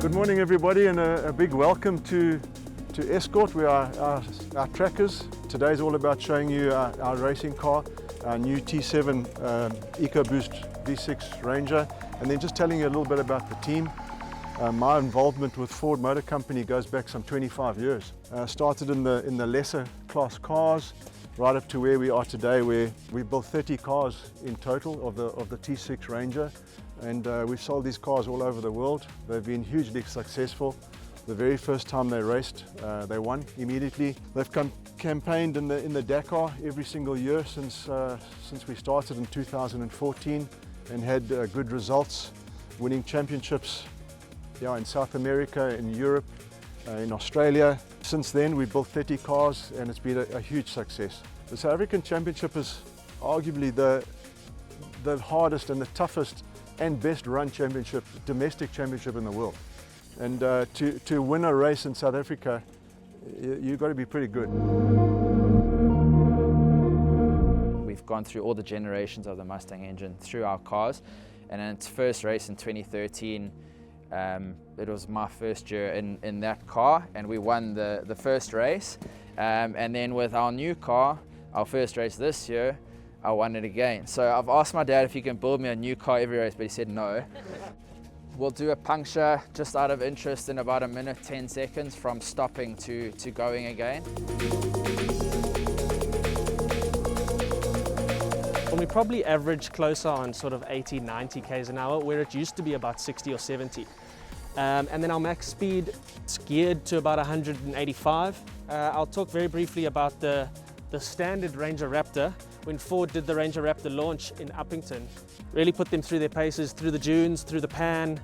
Good morning everybody, and a big welcome to Escort. We are our trackers. Today's all about showing you our racing car, our new T7 EcoBoost V6 Ranger, and then just telling you a little bit about the team. My involvement with Ford Motor Company goes back some 25 years. Started in the lesser class cars, right up to where we are today, where we built 30 cars in total of the T6 Ranger, and we've sold these cars all over the world. They've been hugely successful. The very first time they raced, they won immediately. They've campaigned in the Dakar every single year since we started in 2014, and had good results, winning championships in South America, in Europe, in Australia. Since then, we've built 30 cars, and it's been a huge success. The South African Championship is arguably the hardest and the toughest and best run championship, domestic championship in the world. And to win a race in South Africa, you've got to be pretty good. We've gone through all the generations of the Mustang engine through our cars, and in its first race in 2013, it was my first year in that car, and we won the first race. And then with our new car, our first race this year, I won it again. So I've asked my dad if he can build me a new car every race, but he said no. We'll do a puncture just out of interest in about 1 minute, 10 seconds from stopping to going again. Well, we probably average closer on sort of 80, 90 k's an hour, where it used to be about 60 or 70. And then our max speed is geared to about 185. I'll talk very briefly about the standard Ranger Raptor. When Ford did the Ranger Raptor launch in Uppington, really put them through their paces, through the dunes, through the pan.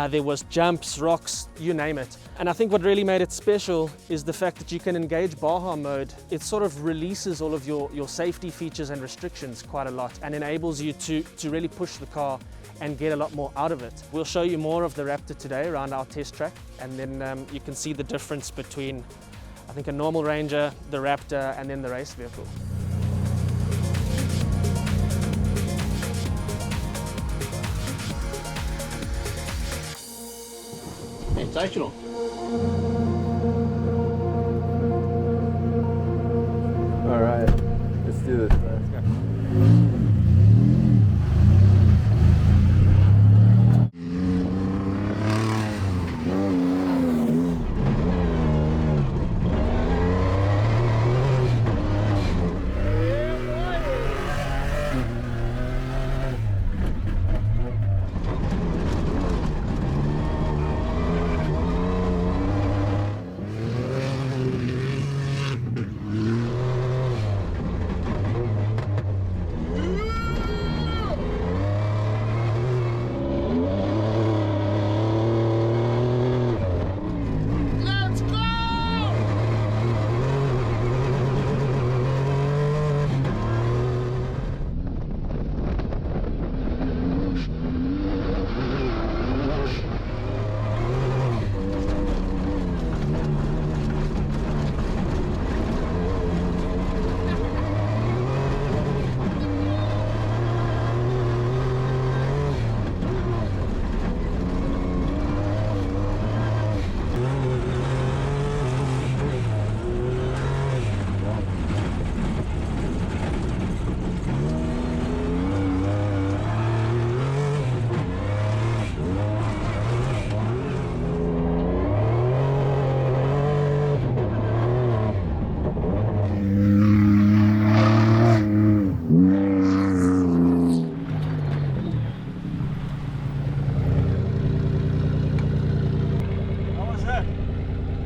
There was jumps, rocks, you name it. And I think what really made it special is the fact that you can engage Baja mode. It sort of releases all of your safety features and restrictions quite a lot, and enables you to really push the car and get a lot more out of it. We'll show you more of the Raptor today around our test track, and then you can see the difference between, I think, a normal Ranger, the Raptor, and then the race vehicle. Sensational. All right, let's do this. Let's go.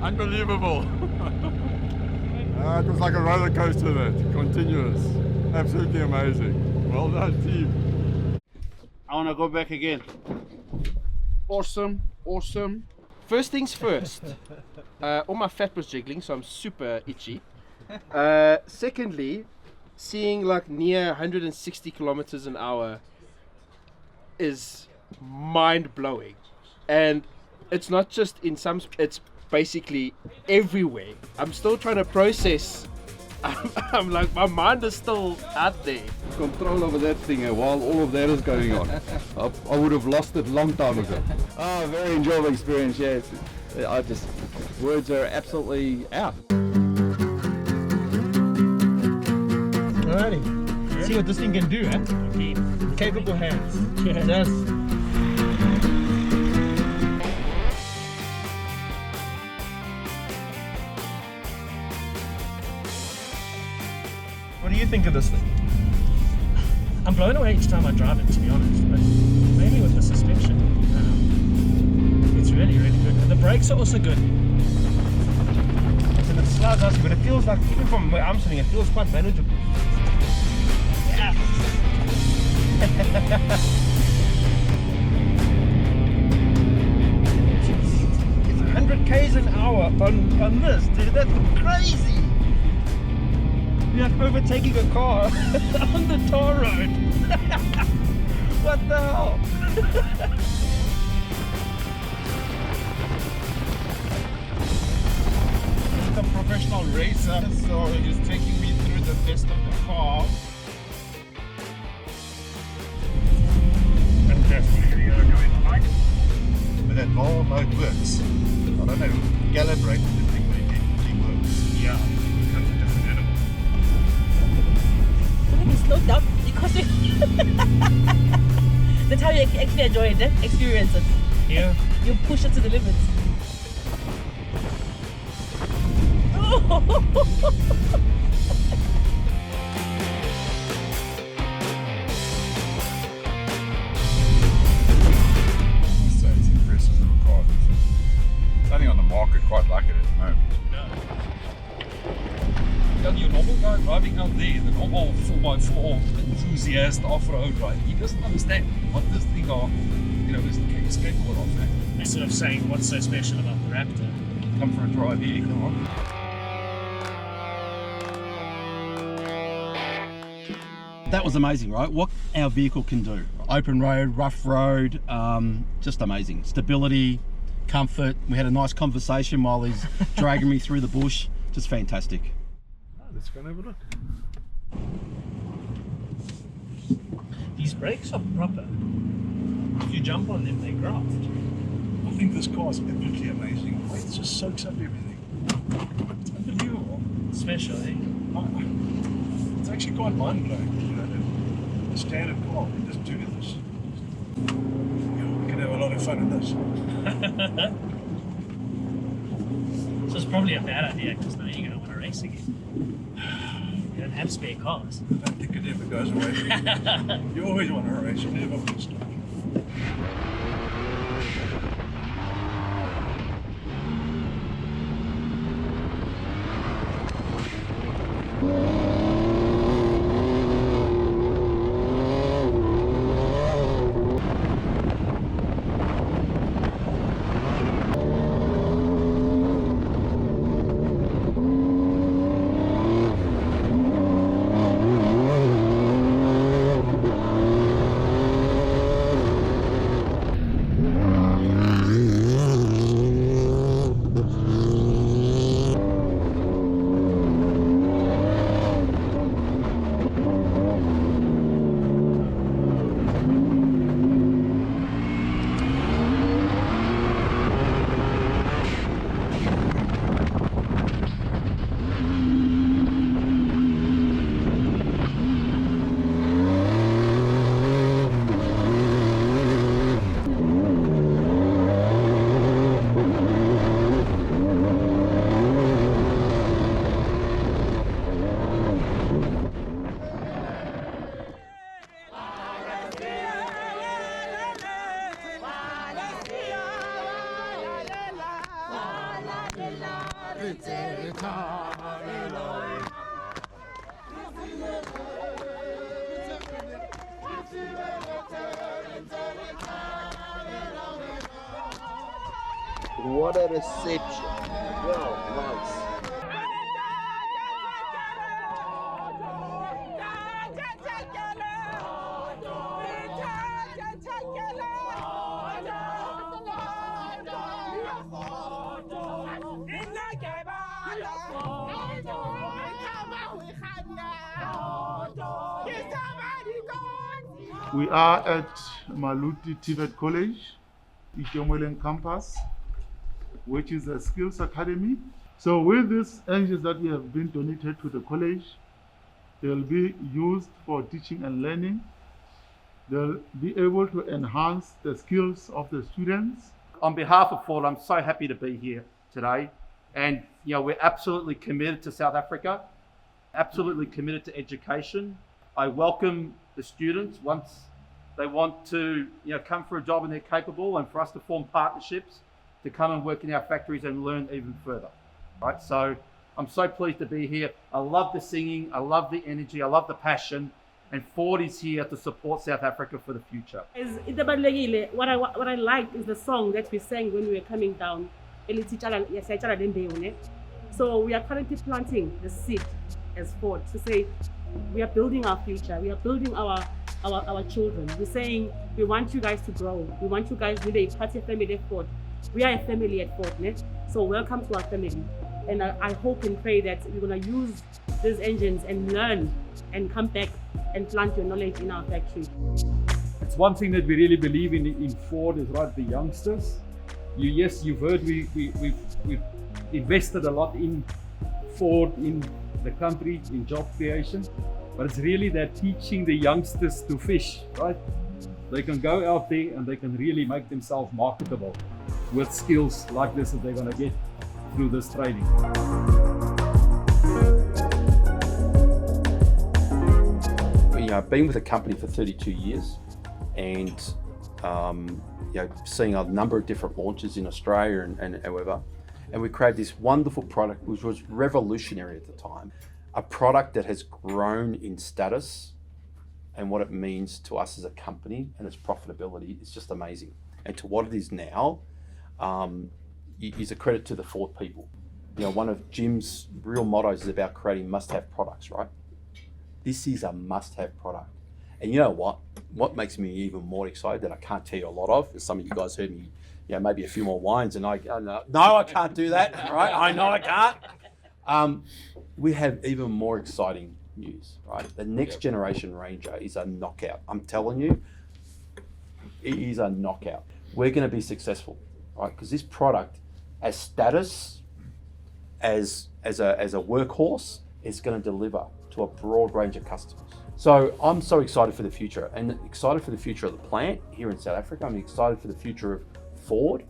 Unbelievable. It was like a roller coaster, that continuous. Absolutely amazing. Well done, team. I want to go back again. Awesome, awesome. First things first, all my fat was jiggling, so I'm super itchy. Secondly, seeing like near 160 kilometers an hour is mind-blowing. And it's not just in some, it's basically everywhere. I'm still trying to process I'm like, my mind is still out there. Control over that thing while all of that is going on. I would have lost it long time ago. Oh, very enjoyable experience, yes. Words are absolutely out. Alrighty, see what this thing can do, eh? Capable hands. Yes. What do you think of this thing? I'm blown away each time I drive it, to be honest, but mainly with the suspension. It's really, really good. And the brakes are also good. It's a bit slow, but it feels like, even from where I'm sitting, it feels quite manageable. Yeah. It's 100 k's an hour on this, dude. That's crazy. You're like overtaking a car on the tar road. What the hell? He's a professional racer, so he's taking me through the best of the car. Fantastic. But that whole mode works. I don't know who calibrated the thing, but it definitely works. Yeah, becomes a different animal. When you slow down, because that's how you actually enjoy it, experience it. Yeah. You push it to the limits. So it's impressive little car. It's only on the market quite like it at the moment. Your normal guy driving out there, the normal 4x4 enthusiast off-road, right? He doesn't understand what this thing is capable of. They're sort of saying, what's so special about the Raptor? Come for a drive here, come on. That was amazing, right? What our vehicle can do. Open road, rough road, just amazing. Stability, comfort. We had a nice conversation while he's dragging me through the bush. Just fantastic. Let's go and have a look. These brakes are proper. If you jump on them, they graft. I think this car is absolutely amazing. It just soaks up everything. It's unbelievable. Special, eh? It's actually quite mind-blowing. You know, the standard car can just do this. We can have a lot of fun in this. So it's probably a bad idea because now you're going to want to race again. You don't have spare cars. I don't think it ever goes away from you. You always want to race, you never want to stop. What a reception. Wow, nice. We are at Maluti TVET College, Itomolen campus, which is a skills academy. So with these engines that we have been donated to the college, they'll be used for teaching and learning. They'll be able to enhance the skills of the students. On behalf of Ford, I'm so happy to be here today. And we're absolutely committed to South Africa, absolutely committed to education. I welcome the students once they want to come for a job and they're capable, and for us to form partnerships to come and work in our factories and learn even further. Right? So I'm so pleased to be here. I love the singing, I love the energy, I love the passion, and Ford is here to support South Africa for the future. What I like is the song that we sang when we were coming down. So we are currently planting the seed as Ford to say we are building our future, we are building our children. We're saying we want you guys to grow, we want you guys to be part of family at Ford. We are a family at Ford, so welcome to our family. And I hope and pray that we're going to use these engines and learn and come back and plant your knowledge in our factory. It's one thing that we really believe in Ford is right, the youngsters. You've heard we've invested a lot in Ford, in the country, in job creation, but it's really that teaching the youngsters to fish, right? They can go out there and they can really make themselves marketable with skills like this that they're going to get through this training. I've been with the company for 32 years, and seeing a number of different launches in Australia and however, and we created this wonderful product which was revolutionary at the time, a product that has grown in status and what it means to us as a company and its profitability is just amazing. And to what it is now is a credit to the Ford people. One of Jim's real mottos is about creating must-have products, right? This is a must-have product. And you know what? What makes me even more excited that I can't tell you a lot of, is some of you guys heard me, maybe a few more wines, and no, I can't do that, right? I know I can't. We have even more exciting news, right? The next generation Ranger is a knockout. I'm telling you, it is a knockout. We're going to be successful, right? Because this product, as status, as a workhorse, is going to deliver to a broad range of customers. So I'm so excited for the future, and excited for the future of the plant here in South Africa. I'm excited for the future of Ford,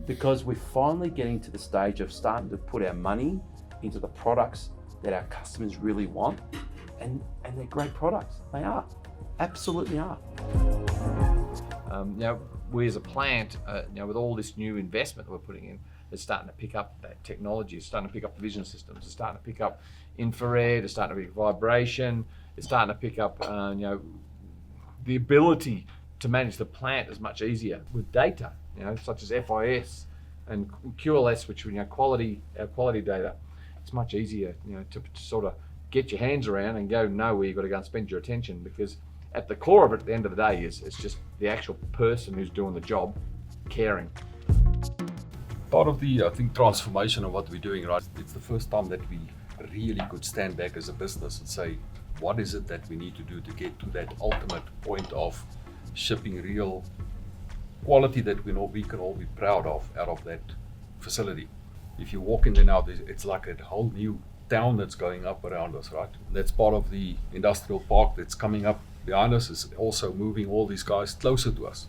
because we're finally getting to the stage of starting to put our money into the products that our customers really want, and they're great products. They are, absolutely are. We as a plant, with all this new investment that we're putting in, it's starting to pick up that technology. It's starting to pick up the vision systems. It's starting to pick up infrared. It's starting to pick up vibration. It's starting to pick up, the ability to manage the plant is much easier with data, such as FIS and QLS, which our quality data. It's much easier, to sort of get your hands around and know where you've got to go and spend your attention, because at the core of it, at the end of the day, it's just the actual person who's doing the job, caring. Part of the, transformation of what we're doing, right? It's the first time that we really could stand back as a business and say, what is it that we need to do to get to that ultimate point of shipping real quality that we can all be proud of out of that facility. If you walk in there now, it's like a whole new town that's going up around us, right? That's part of the industrial park that's coming up behind us, is also moving all these guys closer to us.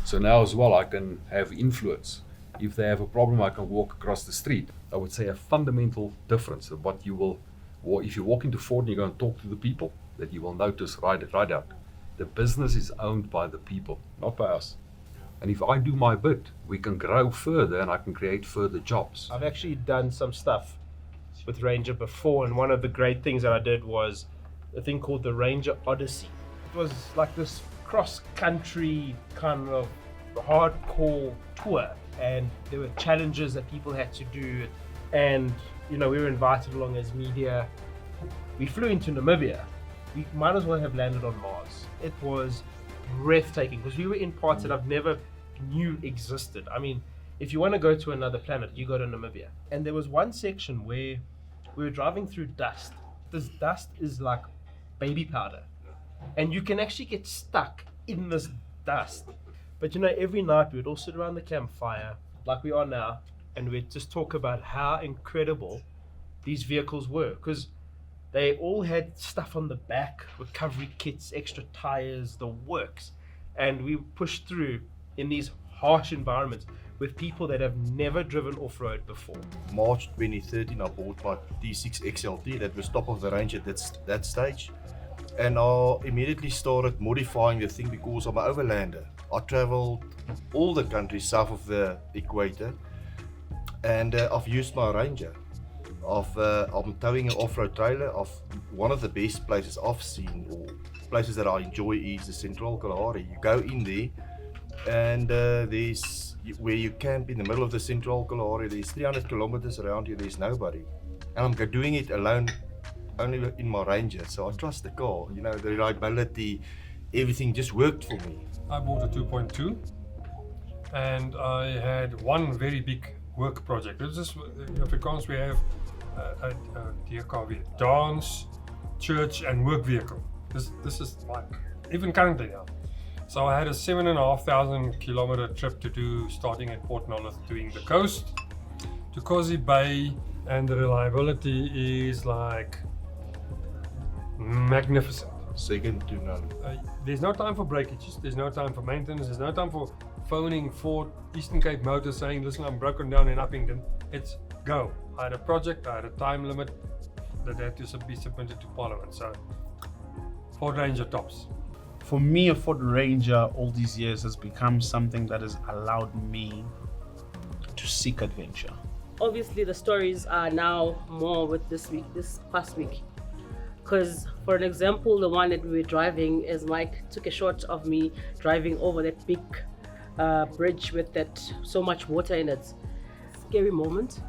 So now as well, I can have influence. If they have a problem, I can walk across the street. I would say a fundamental difference of what you will, or if you walk into Ford and you go and talk to the people, that you will notice right out. The business is owned by the people, not by us. And if I do my bit, we can grow further and I can create further jobs. I've actually done some stuff with Ranger before, and one of the great things that I did was a thing called the Ranger Odyssey. It was like this cross-country kind of hardcore tour, and there were challenges that people had to do, and we were invited along as media. We flew into Namibia. We might as well have landed on Mars. It was breathtaking because we were in parts that I've never knew existed. I mean, if you want to go to another planet, you go to Namibia. And there was one section where we were driving through dust. This dust is like baby powder, and you can actually get stuck in this dust. But you know, every night we would all sit around the campfire like we are now, and we'd just talk about how incredible these vehicles were, because they all had stuff on the back, recovery kits, extra tires, the works, and we pushed through in these harsh environments with people that have never driven off-road before. March 2013 I bought my T6 XLT, that was top of the range at that stage, and I immediately started modifying the thing because I'm an overlander. I traveled all the countries south of the equator, and I've used my Ranger. I'm towing an off-road trailer. One of the best places I've seen, or places that I enjoy, is the Central Kalahari. You go in there, and there's where you camp in the middle of the Central Kalahari. There's 300 kilometers around you. There's nobody, and I'm doing it alone, only in my Ranger. So I trust the car. You know, the reliability, everything just worked for me. I bought a 2.2, and I had one very big work project. This is in Afrikaans we have a DKW, dance, church and work vehicle. This is like, even currently now. So I had a 7,500 kilometer trip to do, starting at Port Nolloth, doing the coast to Causey Bay, and the reliability is like magnificent. Second to none. There's no time for breakages, there's no time for maintenance, there's no time for phoning Ford Eastern Cape Motors saying, listen, I'm broken down in Uppington. It's go. I had a project, I had a time limit that had to be submitted to Parliament. So Ford Ranger tops. For me, a Ford Ranger all these years has become something that has allowed me to seek adventure. Obviously the stories are now more with this past week. Because for an example, the one that we were driving, as Mike took a shot of me driving over that big bridge with that so much water in it. Scary moment,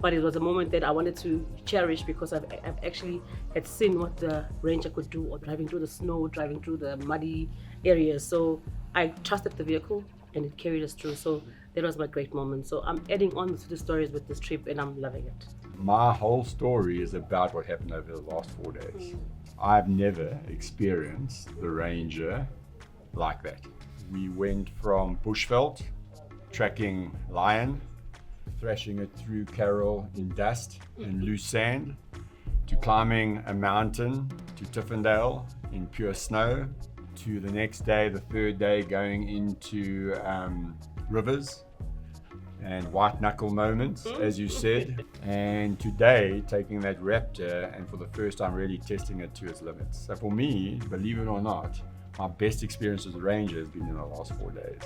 but it was a moment that I wanted to cherish because I've actually had seen what the Ranger could do, or driving through the snow, driving through the muddy areas. So I trusted the vehicle and it carried us through. So that was my great moment. So I'm adding on to the stories with this trip and I'm loving it. My whole story is about what happened over the last 4 days. I've never experienced the Ranger like that. We went from Bushveld, tracking lion, thrashing it through Carroll in dust and loose sand, to climbing a mountain to Tiffindale in pure snow, to the next day, the third day, going into rivers and white knuckle moments, as you said, and today taking that Raptor and for the first time really testing it to its limits. So for me, believe it or not, my best experience with the Ranger has been in the last 4 days.